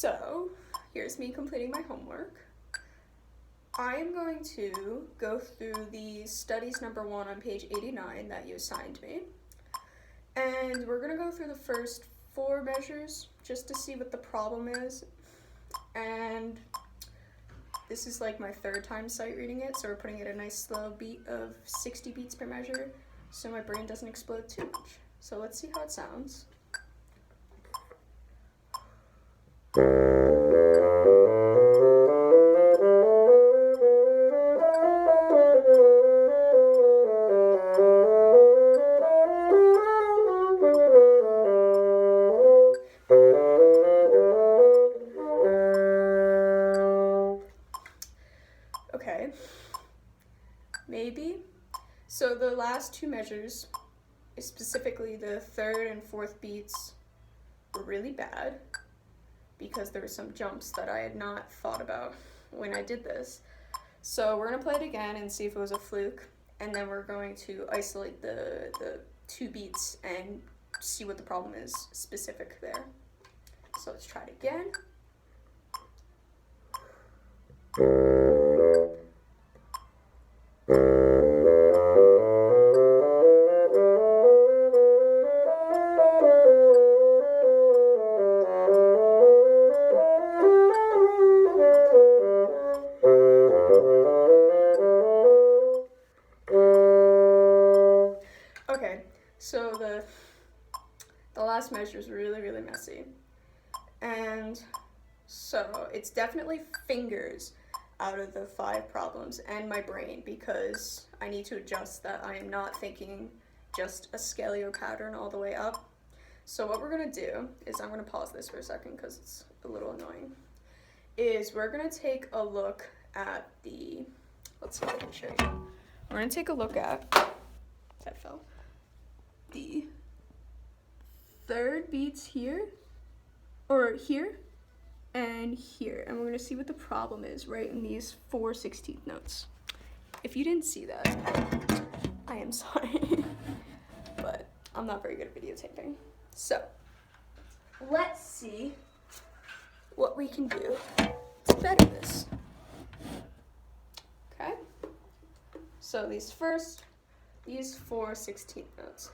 So, here's me completing my homework. I am going to go through the studies number 1 on page 89 that you assigned me. And we're going to go through the first 4 measures just to see what the problem is. And this is like my 3rd time sight reading it, so we're putting it at a nice slow beat of 60 beats per measure so my brain doesn't explode too much. So let's see how it sounds. Okay, maybe. So the last 2 measures, specifically the 3rd and 4th beats, were really bad because there were some jumps that I had not thought about when I did this. So we're going to play it again and see if it was a fluke, and then we're going to isolate the 2 beats and see what the problem is specific there. So let's try it again. Okay, so the last measure is really messy. And so it's definitely fingers out of the 5 problems and my brain, because I need to adjust that I am not thinking just a scaleo pattern all the way up. So what we're going to do is, I'm going to pause this for a second because it's a little annoying, is we're going to take a look at the, let's see if I can show you. We're going to take a look at, that fell, the 3rd beats here, or here, and here, and we're going to see what the problem is right in these 4 16th notes. If you didn't see that, I am sorry, but I'm not very good at videotaping. So, let's see what we can do to better this. Okay? So these 4 16th notes.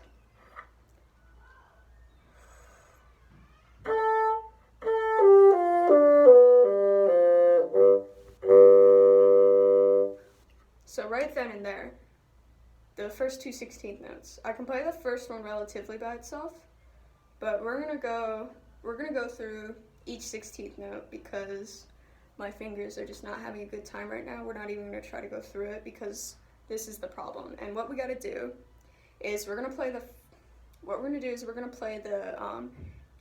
So right then and there, the first 2 16th notes. I can play the first one relatively by itself, but we're gonna go through each 16th note because my fingers are just not having a good time right now. We're not even gonna try to go through it because this is the problem. And what we gotta do is we're gonna play the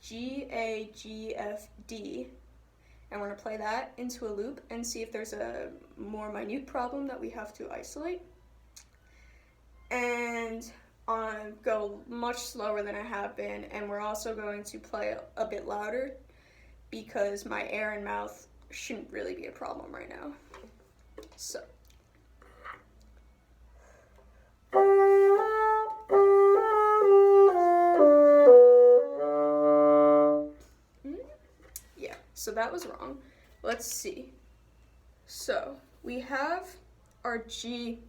G, A, G, F, D, and we're going to play that into a loop and see if there's a more minute problem that we have to isolate. And go much slower than I have been, and we're also going to play a bit louder because my air and mouth shouldn't really be a problem right now. So. So that was wrong. Let's see. So we have our G.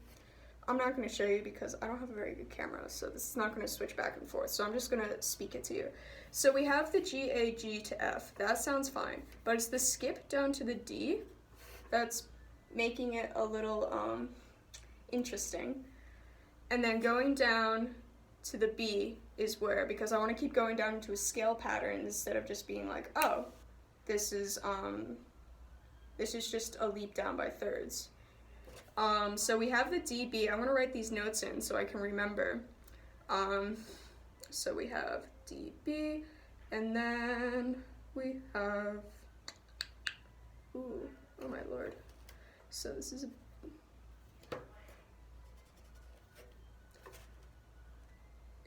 I'm not going to show you because I don't have a very good camera, so this is not going to switch back and forth. So I'm just going to speak it to you. So we have the G, A, G to F. That sounds fine. But it's the skip down to the D that's making it a little interesting. And then going down to the B is where, because I want to keep going down into a scale pattern instead of just being like, oh, this is just a leap down by thirds. So we have the D, B. I'm going to write these notes in so I can remember. So we have D, B, and then we have, oh my lord. So this is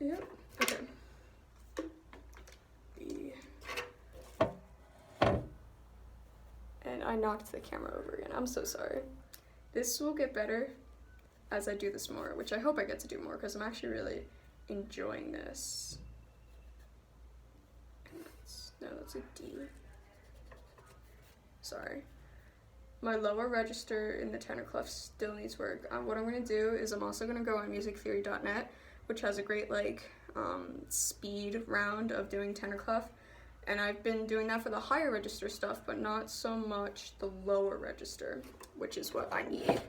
yep, okay. And I knocked the camera over again. I'm so sorry. This will get better as I do this more, which I hope I get to do more because I'm actually really enjoying this. No, that's a D. sorry. My lower register in the tenor clef still needs work. What I'm going to do is I'm also going to go on musictheory.net, which has a great speed round of doing tenor clef. And I've been doing that for the higher register stuff, but not so much the lower register, which is what I need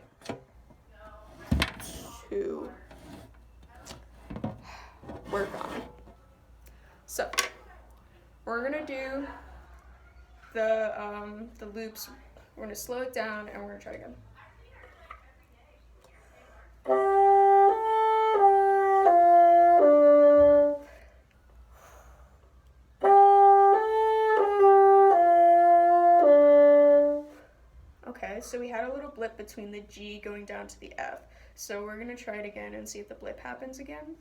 to work on. So we're going to do the loops. We're going to slow it down and we're going to try again. Okay, so we had a little blip between the G going down to the F. So we're going to try it again and see if the blip happens again.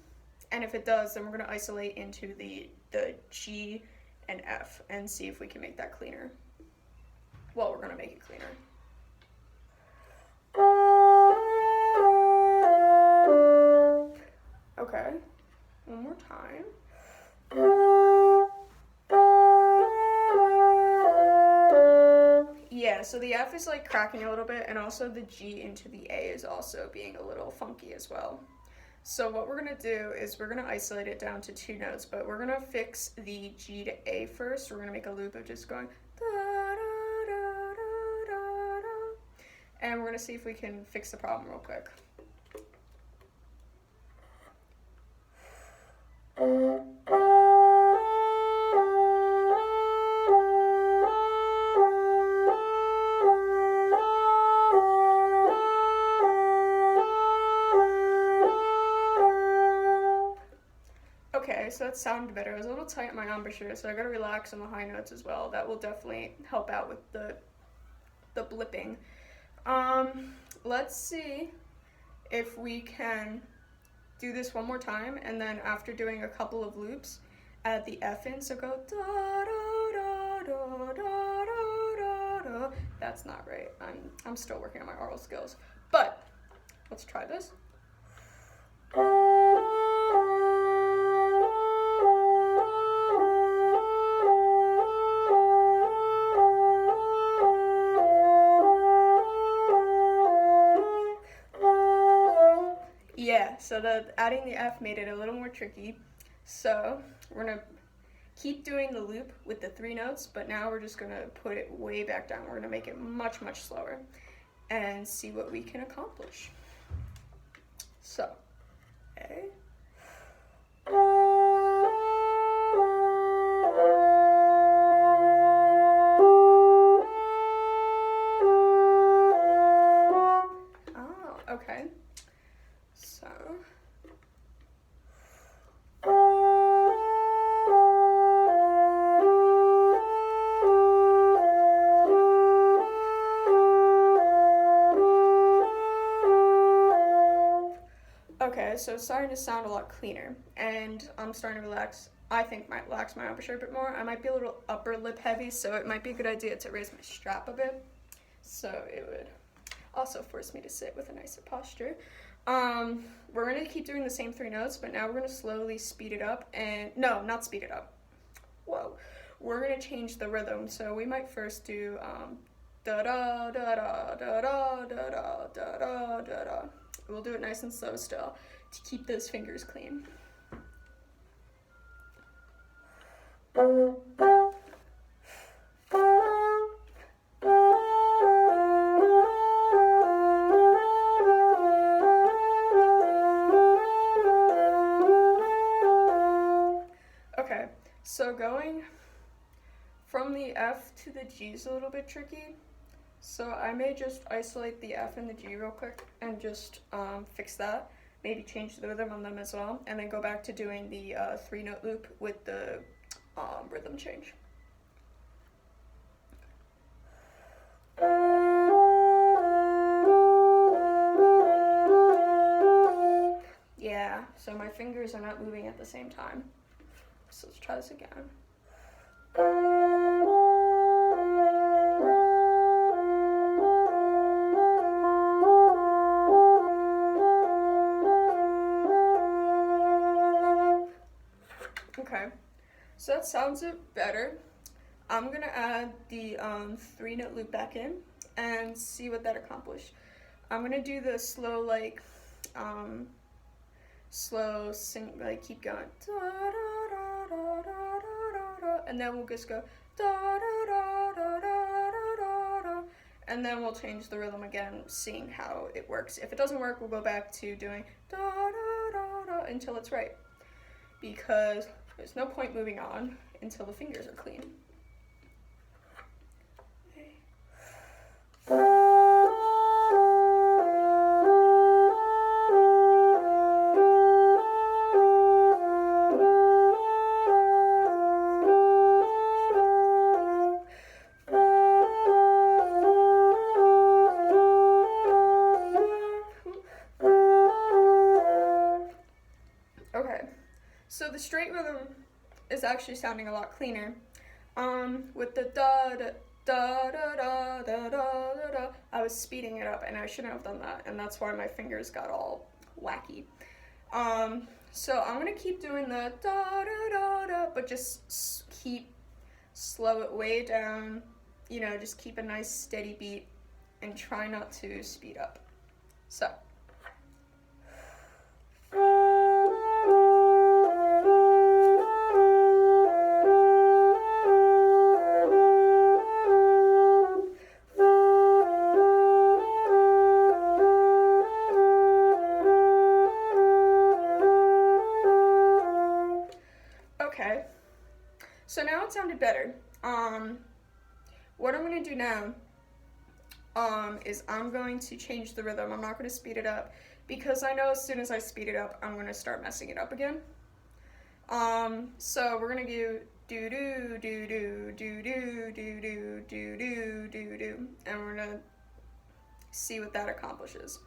And if it does, then we're going to isolate into the G and F and see if we can make that cleaner. Well, we're going to make it cleaner. Okay, one more time. Yeah, so the F is like cracking a little bit, and also the G into the A is also being a little funky as well. So what we're going to do is we're going to isolate it down to 2 notes, but we're going to fix the G to A first. We're going to make a loop of just going da, da, da, da, da, da. And we're going to see if we can fix the problem real quick. Okay, so that sounded better. I was a little tight on my embouchure, so I gotta relax on the high notes as well. That will definitely help out with the blipping. Let's see if we can do this one more time, and then after doing a couple of loops, add the F in, so go da da da da da da da. That's not right. I'm still working on my oral skills, but let's try this. Yeah, so adding the F made it a little more tricky. So we're gonna keep doing the loop with the 3 notes, but now we're just gonna put it way back down. We're gonna make it much, much slower and see what we can accomplish. So, A. Oh, okay. So. Okay, so it's starting to sound a lot cleaner, and I'm starting to relax. I think might relax my embouchure a bit more. I might be a little upper lip heavy, so it might be a good idea to raise my strap a bit. So it would also force me to sit with a nicer posture. We're going to keep doing the same 3 notes, but now we're going to slowly speed it up, and no, not speed it up. Whoa. We're going to change the rhythm, so we might first do da da da da da da da da da da da. We'll do it nice and slow still to keep those fingers clean. Okay, so going from the F to the G is a little bit tricky. So I may just isolate the F and the G real quick and just fix that. Maybe change the rhythm on them as well, and then go back to doing the 3-note loop with the rhythm change. Yeah, so my fingers are not moving at the same time. So let's try this again. Okay, so that sounds a bit better. I'm gonna add the 3-note loop back in and see what that accomplished. I'm gonna do the slow, like, slow sing, like, keep going. Da, da, da, da, da, da, da, and then we'll just go da da da da da da da, and then we'll change the rhythm again, seeing how it works. If it doesn't work, we'll go back to doing da da da da until it's right, because there's no point moving on until the fingers are clean. Okay, so the straight rhythm is actually sounding a lot cleaner. With the da da da da da da da da, I was speeding it up, and I shouldn't have done that, and that's why my fingers got all wacky. So I'm gonna keep doing the da da da da, but just keep slow it way down. You know, just keep a nice steady beat, and try not to speed up. So. Okay, so now it sounded better. What I'm gonna do now is I'm going to change the rhythm. I'm not gonna speed it up, because I know as soon as I speed it up, I'm gonna start messing it up again. So we're gonna do do do do do do do do do do do do do, and we're gonna see what that accomplishes.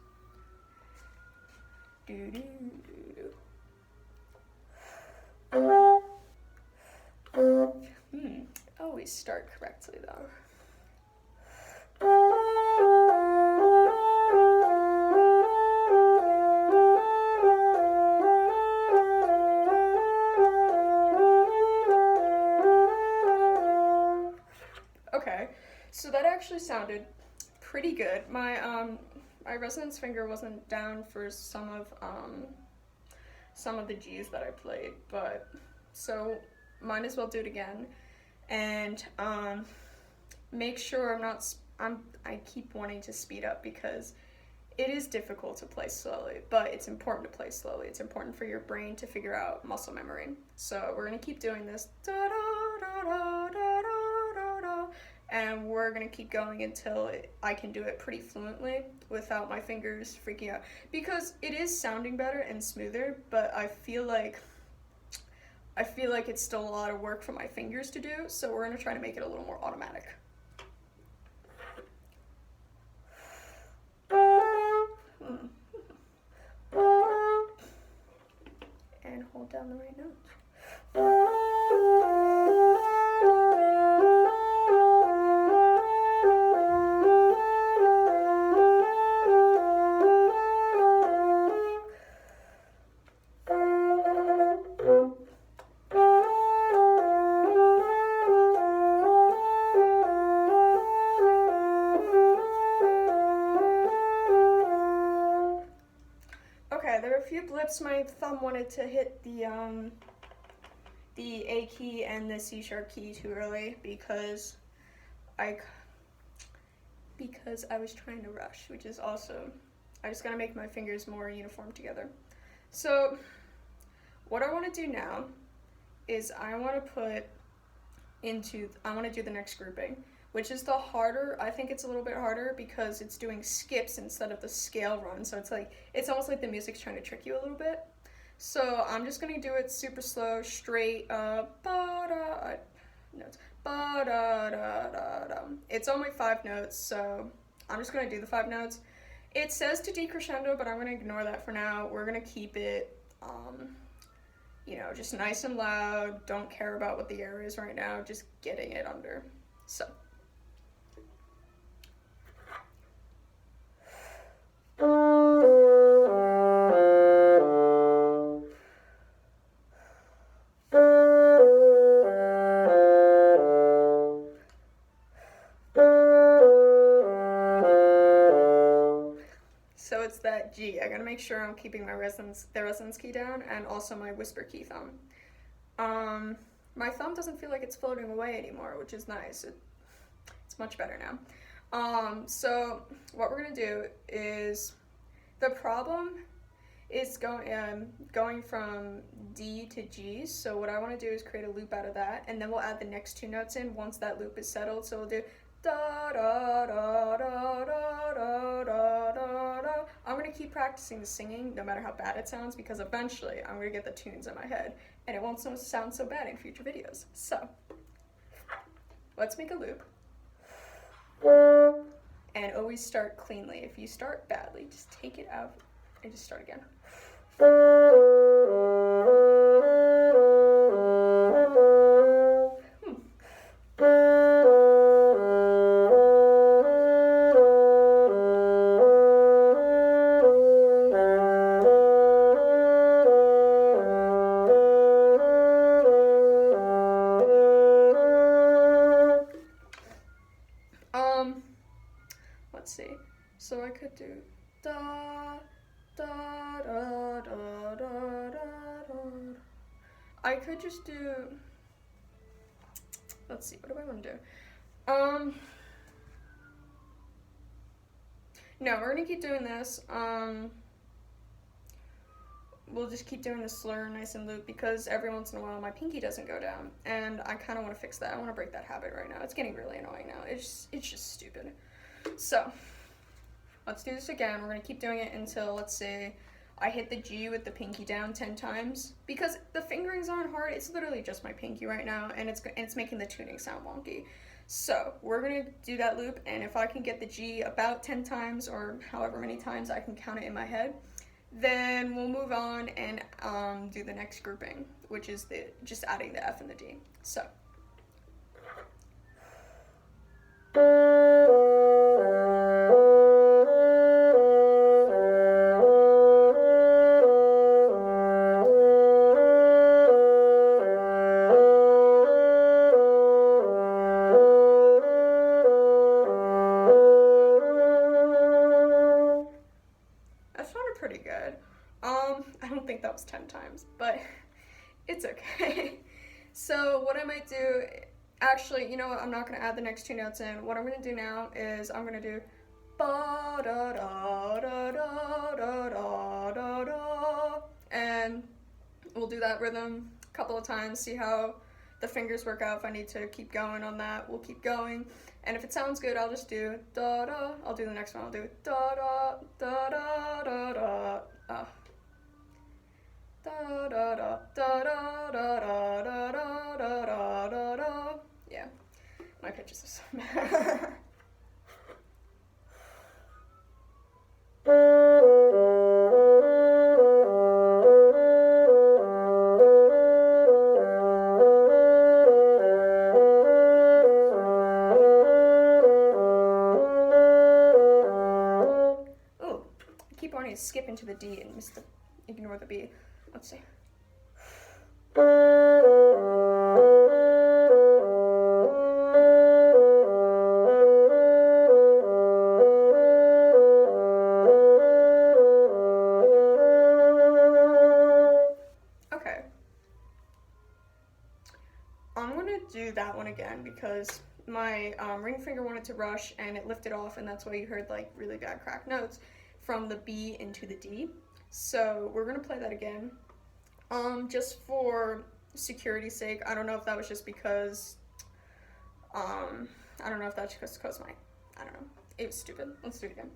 Do do do do. Always start correctly though. Okay, so that actually sounded pretty good. My resonance finger wasn't down for some of the G's that I played, but so might as well do it again, and make sure I keep wanting to speed up, because it is difficult to play slowly, but it's important to play slowly. It's important for your brain to figure out muscle memory. So we're gonna keep doing this da da da da da da da, and we're gonna keep going until I can do it pretty fluently without my fingers freaking out, because it is sounding better and smoother, but I feel like it's still a lot of work for my fingers to do, so we're gonna try to make it a little more automatic. And hold down the right notes. Okay, there were a few blips. My thumb wanted to hit the A key and the C sharp key too early, because I was trying to rush, which is also, I just gotta make my fingers more uniform together. So what I want to do now is I want to do the next grouping, which is the harder. I think it's a little bit harder because it's doing skips instead of the scale run. So it's almost like the music's trying to trick you a little bit. So I'm just gonna do it super slow, straight, notes, ba da da da da. It's only 5 notes, so I'm just gonna do the 5 notes. It says to decrescendo, but I'm gonna ignore that for now. We're gonna keep it, just nice and loud. Don't care about what the air is right now, just getting it under. So. that G. I gotta make sure I'm keeping the resonance key down, and also my whisper key thumb. My thumb doesn't feel like it's floating away anymore, which is nice. It's much better now. So what we're gonna do is, the problem is going from D to G. So what I want to do is create a loop out of that, and then we'll add the next two notes in once that loop is settled. So we'll do da da da da da da da da. I'm gonna keep practicing the singing, no matter how bad it sounds, because eventually I'm gonna get the tunes in my head, and it won't sound so bad in future videos. So let's make a loop, and always start cleanly. If you start badly, just take it out and just start again. Let's see. So I could do da da da da da da da. I could just do, let's see, what do I want to do? No, we're gonna keep doing this. We'll just keep doing the slur nice and loop, because every once in a while my pinky doesn't go down, and I kind of want to fix that. I want to break that habit right now. It's getting really annoying now. It's just stupid. So let's do this again. We're gonna keep doing it until, let's say, I hit the G with the pinky down 10 times, because the fingerings aren't hard. It's literally just my pinky right now, and it's making the tuning sound wonky. So we're gonna do that loop, and if I can get the G about 10 times, or however many times I can count it in my head, then we'll move on and do the next grouping, which is just adding the F and the D. So. Pretty good. I don't think that was 10 times, but it's okay. So what I might do, actually, you know what, I'm not going to add the next two notes in. What I'm going to do now is I'm going to do ba da da da da da da da da, and we'll do that rhythm a couple of times, see how the fingers work out. If I need to keep going on that, we'll keep going. And if it sounds good, I'll just do da da. I'll do the next one. I'll do da da da da da da. Da da da da da da da da da da da da. Yeah, my pitches are so bad. Skip into the D and ignore the B. Let's see. Okay. I'm gonna do that one again because my ring finger wanted to rush and it lifted off, and that's why you heard like really bad cracked notes from the B into the D. So we're gonna play that again. Just for security's sake. I don't know if that was just because, I don't know if that's just because I don't know. It was stupid. Let's do it again.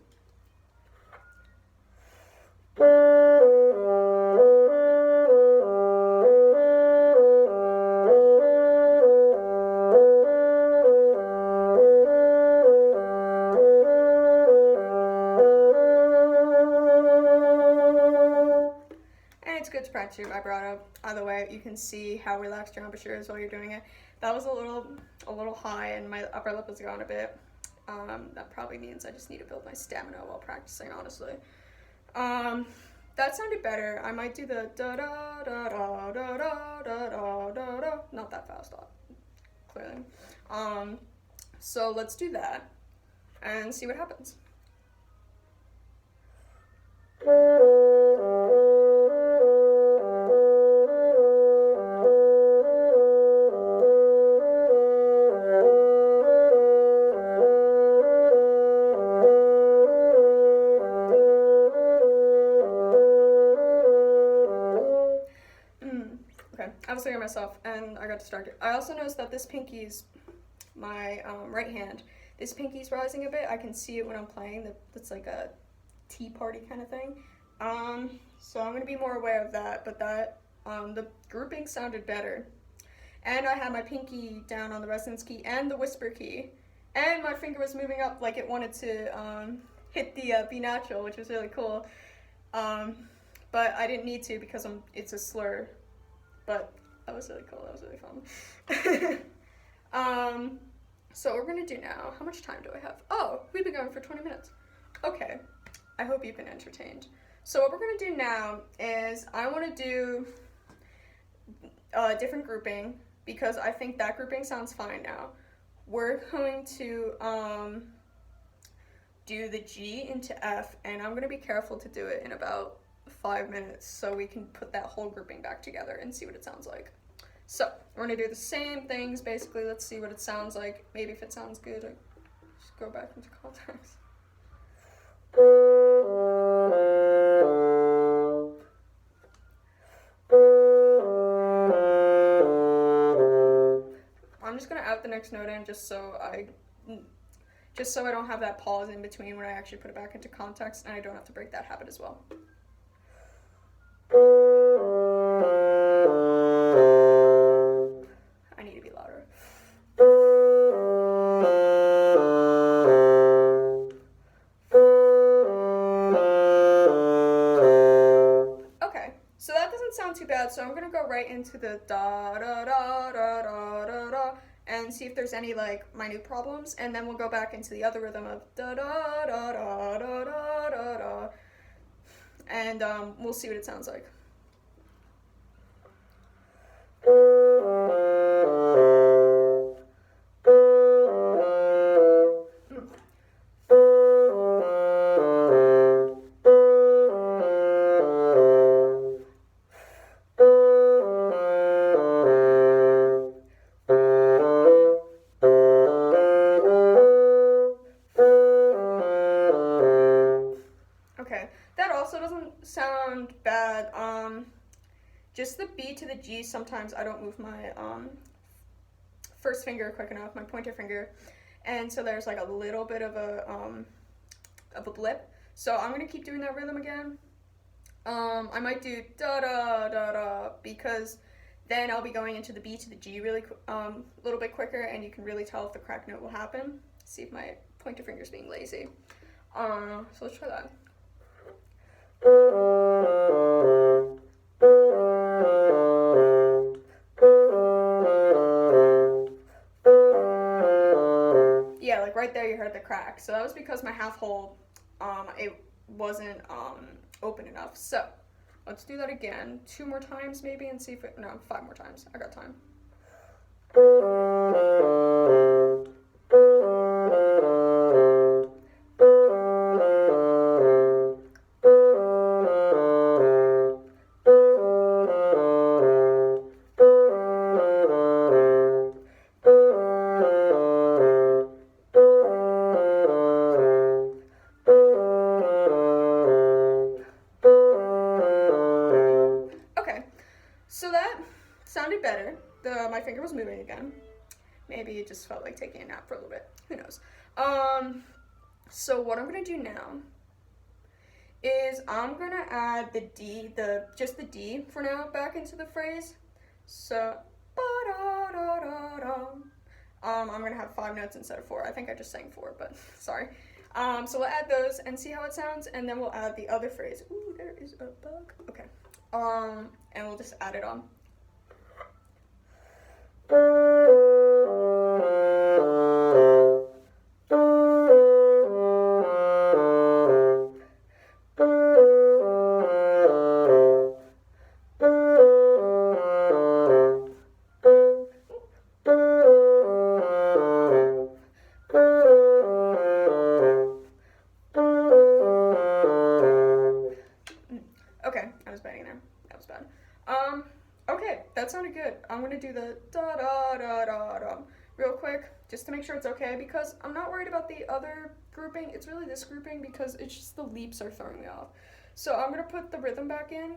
Too, I brought up, either way, you can see how relaxed your embouchure is while you're doing it. That was a little high, and my upper lip was gone a bit. That probably means I just need to build my stamina while practicing, honestly. That sounded better. I might do the da da da da da da da da da da. Not that fast, clearly. So let's do that and see what happens. Okay, I was thinking myself, and I got distracted. I also noticed that this pinky's my right hand. This pinky's rising a bit. I can see it when I'm playing. That's like a tea party kind of thing. So I'm gonna be more aware of that. But that the grouping sounded better, and I had my pinky down on the resonance key and the whisper key, and my finger was moving up like it wanted to hit the B natural, which was really cool. But I didn't need to because it's a slur. But that was really cool. That was really fun. So what we're gonna do now, how much time do I have? Oh, we've been going for 20 minutes. Okay, I hope you've been entertained. So what we're gonna do now is I wanna do a different grouping because I think that grouping sounds fine now. We're going to do the G into F, and I'm gonna be careful to do it in about 5 minutes so we can put that whole grouping back together and see what it sounds like. So we're gonna do the same things basically. Let's see what it sounds like. Maybe if it sounds good, I just go back into context. I'm just gonna add the next note in just so I don't have that pause in between when I actually put it back into context, and I don't have to break that habit as well. I need to be louder. Okay, so that doesn't sound too bad, so I'm gonna go right into the da da da da da da da and see if there's any like minute problems, and then we'll go back into the other rhythm of da da da da da da da da, and we'll see what it sounds like. Okay, that also doesn't sound bad. Just the B to the G, sometimes I don't move my first finger quick enough, my pointer finger, and so there's like a little bit of a blip. So I'm gonna keep doing that rhythm again. I might do da da da da because then I'll be going into the B to the G really a little bit quicker, and you can really tell if the crack note will happen. See if my pointer finger's being lazy. So let's try that. Yeah, like right there you heard the crack. So that was because my half hold, it wasn't open enough. So let's do that again 2 more times maybe and see if it, no, 5 more times. I got time. So that sounded better. My finger was moving again. Maybe it just felt like taking a nap for a little bit. Who knows? So what I'm gonna do now is I'm gonna add the D, just the D for now back into the phrase. So I'm gonna have 5 notes instead of 4. I think I just sang 4, but sorry. So we'll add those and see how it sounds, and then we'll add the other phrase. Ooh, there is a bug. Okay. And we'll just add it on. just to make sure it's okay, because I'm not worried about the other grouping. It's really this grouping because it's just the leaps are throwing me off. So I'm going to put the rhythm back in.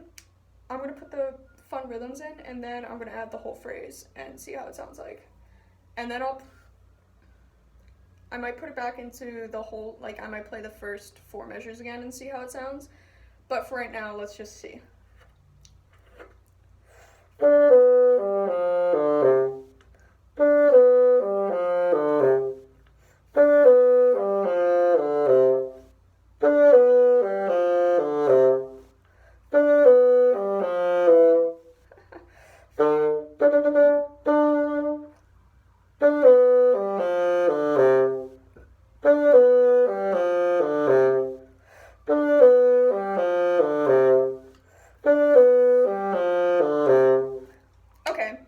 I'm going to put the fun rhythms in, and then I'm going to add the whole phrase and see how it sounds like. And then I might put it back into the whole, like I might play the first 4 measures again and see how it sounds. But for right now, let's just see.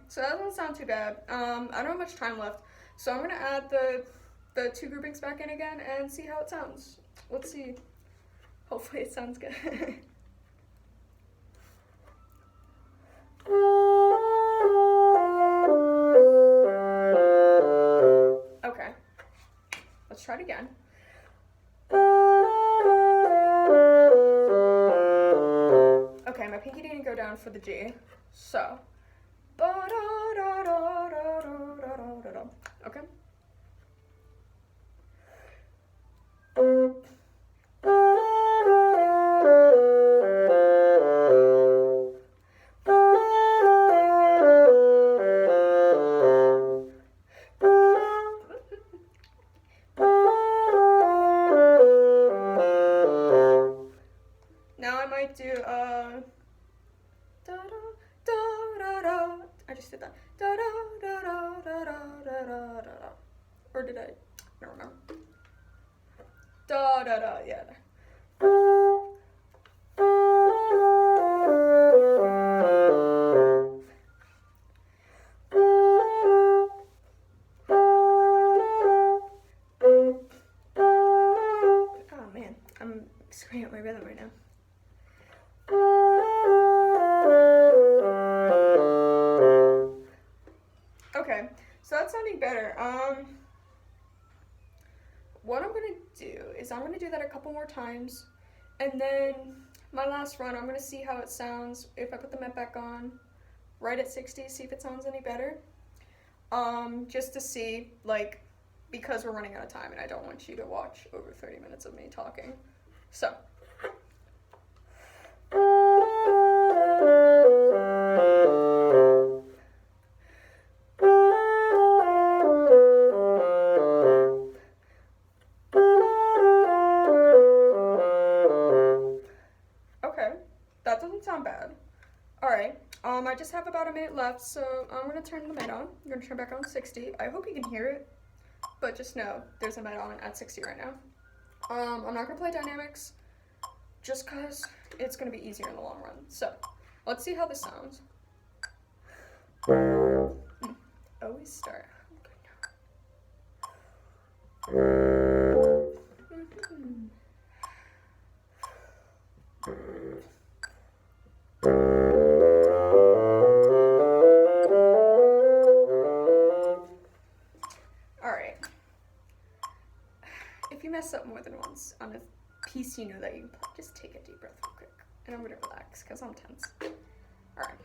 So that doesn't sound too bad. I don't have much time left, so I'm gonna add the 2 groupings back in again and see how it sounds. Let's see. Hopefully it sounds good. Okay, let's try it again. Okay, my pinky didn't go down for the G, so. Okay. Now I might do I just did that. Or did I don't remember. Yeah. Oh man, I'm screwing up my rhythm right now. Okay, so that's sounding better. What I'm gonna do is I'm gonna do that a couple more times, and then my last run, I'm gonna see how it sounds if I put the Met back on, right at 60, see if it sounds any better. Just to see, like, because we're running out of time and I don't want you to watch over 30 minutes of me talking. So. Okay, that doesn't sound bad. Alright, I just have about a minute left, so I'm going to turn the Met on. I'm going to turn back on 60. I hope you can hear it, but just know there's a Met on at 60 right now. I'm not going to play dynamics, just because it's going to be easier in the long run. So, let's see how this sounds. Always start. Alright. If you mess up more than once on a piece you know that you can play, just take a deep breath real quick. And I'm going to relax because I'm tense. Alright.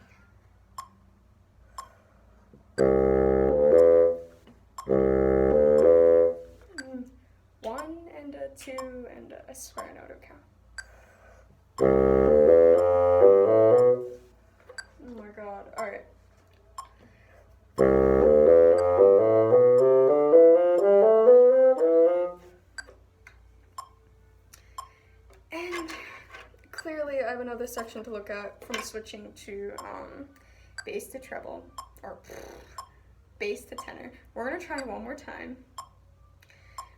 One and a 2 and a, I swear I know how to count. Oh my god. Alright. And clearly I have another section to look at from switching to bass to treble, or bass to tenor. We're going to try one more time.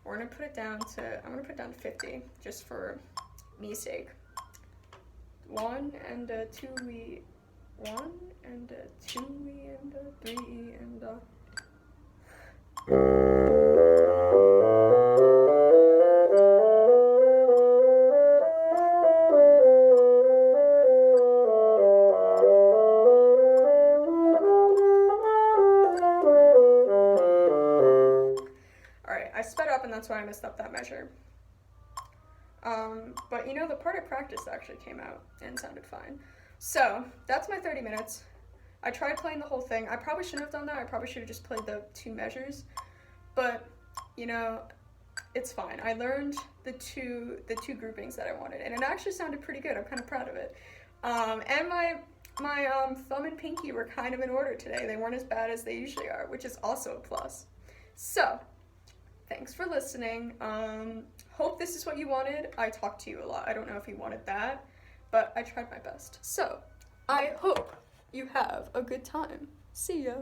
We're going to put it down to, I'm going to put it down to 50, just for me's sake. 1 and a 2 E, 1 and a 2 E and a 3 E and a... I sped up and that's why I messed up that measure. But you know, the part I practiced actually came out and sounded fine. So that's my 30 minutes. I tried playing the whole thing. I probably shouldn't have done that. I probably should have just played the 2 measures. But, you know, it's fine. I learned the two groupings that I wanted, and it actually sounded pretty good. I'm kind of proud of it. And my thumb and pinky were kind of in order today. They weren't as bad as they usually are, which is also a plus. So, thanks for listening. Hope this is what you wanted. I talked to you a lot. I don't know if you wanted that, but I tried my best. So, I hope you have a good time. See ya.